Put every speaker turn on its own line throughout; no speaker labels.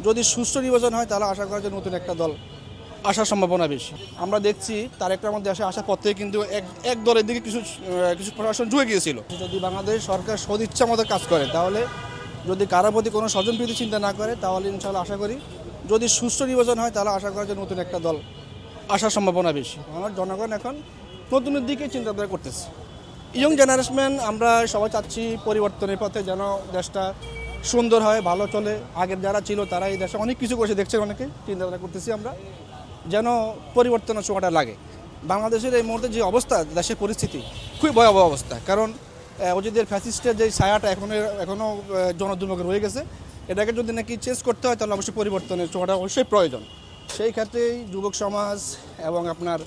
যদি সুষ্ঠু নির্বাচন হয় তাহলে আশা করা যায় নতুন একটা দল আসার সম্ভাবনা বেশি। আমরা দেখছি তারেক রহমান দেশে আসার পর থেকে কিন্তু এক দলের দিকে কিছু প্রশাসন ঝুঁকে গিয়েছিল। যদি বাংলাদেশ সরকার সদিচ্ছা মতো কাজ করে, তাহলে যদি কারোর প্রতি কোনো স্বজনপ্রীতি চিন্তা না করে, তাহলে ইনশাআল্লাহ আশা করি যদি সুষ্ঠু নির্বাচন হয় তাহলে আশা করা যায় নতুন একটা দল আসার সম্ভাবনা বেশি। আমার জনগণ এখন নতুনের দিকে চিন্তাধারা করতেছে। ইয়ং জেনারেশন আমরা সবাই চাচ্ছি পরিবর্তনের পথে, যেন দেশটা সুন্দর হয়, ভালো চলে। আগের যারা ছিল তারা এই দেশে অনেক কিছু করে দেখছে, অনেকে চিন্তাধারা করতেছি আমরা যেন পরিবর্তনের ছোঁয়াটা লাগে। বাংলাদেশের এই মুহূর্তে যে অবস্থা, দেশের পরিস্থিতি খুবই ভয়াবহ অবস্থা। কারণ অজিতের ফ্যাসিস্টের যে ছায়াটা এখনও জনদুর্ভোগে রয়ে গেছে, এটাকে যদি নাকি চেঞ্জ করতে হয় তাহলে অবশ্যই পরিবর্তনের ছোঁয়াটা অবশ্যই প্রয়োজন। সেই ক্ষেত্রেই যুবক সমাজ এবং আপনার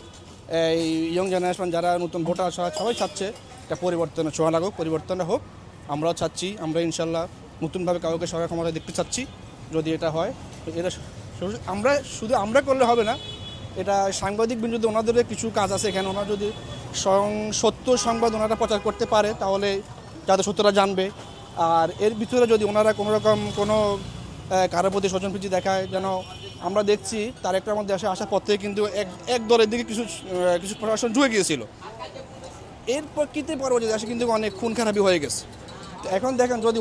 এই ইয়ং জেনারেশন যারা নতুন ভোটার সবাই চাচ্ছে একটা পরিবর্তনের ছোঁয়া লাগুক, পরিবর্তনটা হোক। আমরাও চাচ্ছি, আমরা ইনশাল্লাহ নতুনভাবে কাউকে সরকার ক্ষমতায় দেখতে চাচ্ছি। যদি এটা হয়, এটা আমরা করলে হবে না, এটা সাংবাদিক বিরুদ্ধে ওনাদের কিছু কাজ আছে এখানে। ওনারা যদি সত্য সংবাদ ওনারা প্রচার করতে পারে তাহলে যাতে সত্যটা জানবে। আর এর ভিতরে যদি ওনারা কোনো কারোর প্রতি স্বজনপ্রীতি দেখায়, যেন আমরা দেখছি তারেক রহমান দেশে আসার পর থেকে কিন্তু এক দলের দিকে কিছু প্রশাসন ঝুঁকে গিয়েছিল। এর প্রকৃতি পরবর্তী দেশে কিন্তু অনেক খুন খারাপি হয়ে গেছে। এখন দেখেন, যদি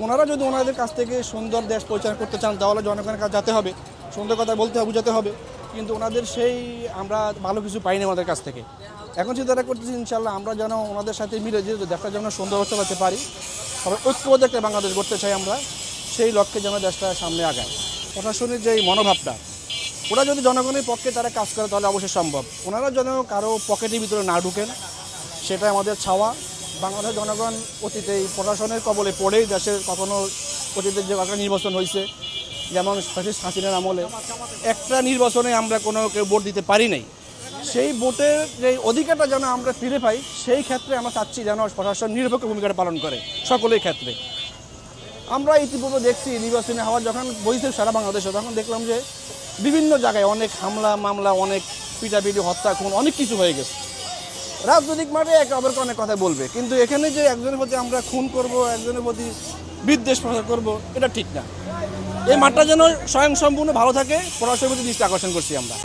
ওনাদের কাছ থেকে সুন্দর দেশ পরিচালনা করতে চান তাহলে জনগণের কাছে যেতে হবে, সুন্দর কথা বলতে হবে, বুঝাতে হবে। কিন্তু ওনাদের সেই আমরা ভালো কিছু পাইনি ওনাদের কাছ থেকে। এখন চিন্তাটা করতেছি ইনশাল্লাহ আমরা যেন ওনাদের সাথে মিলে যে দেশটা যেন সুন্দর চালাতে পারি, সবাই ঐক্যবদ্ধ একটা বাংলাদেশ গড়তে চাই আমরা, সেই লক্ষ্যে যেন দেশটা সামনে আগায়। প্রশাসনের যে মনোভাবটা, ওরা যদি জনগণের পক্ষে তারা কাজ করে তাহলে অবশ্যই সম্ভব। ওনারা যেন কারো পকেটের ভিতরে না ঢুকেন, সেটা আমাদের চাওয়া। বাংলাদেশের জনগণ অতীতে এই প্রশাসনের কবলে পড়েই দেশের কখনো অতীতে যে একটা নির্বাচন হয়েছে, যেমন ফ্যাসিস্ট হাসিনার আমলে একটা নির্বাচনে আমরা কেউ ভোট দিতে পারি নাই। সেই ভোটের যে অধিকারটা যেন আমরা ফিরে পাই, সেই ক্ষেত্রে আমরা চাচ্ছি যেন প্রশাসন নিরপেক্ষ ভূমিকাটা পালন করে সকলের ক্ষেত্রে। আমরা ইতিপূর্বে দেখছি নির্বাচনী হওয়ার যখন বইছে সারা বাংলাদেশে, তখন দেখলাম যে বিভিন্ন জায়গায় অনেক হামলা মামলা, অনেক পিটাপিটি, হত্যা, খুন, অনেক কিছু হয়ে গেছে। রাজনৈতিক মাঠে একে অপরকে অনেক কথা বলবে, কিন্তু এখানে যে একজনের প্রতি আমরা খুন করব, একজনের প্রতি বিদ্বেষ প্রচার করব, এটা ঠিক না। এই মাঠটা যেন স্বয়ংসম্পূর্ণ ভালো থাকে, প্রশাসনের প্রতি দৃষ্টি আকর্ষণ করছি আমরা।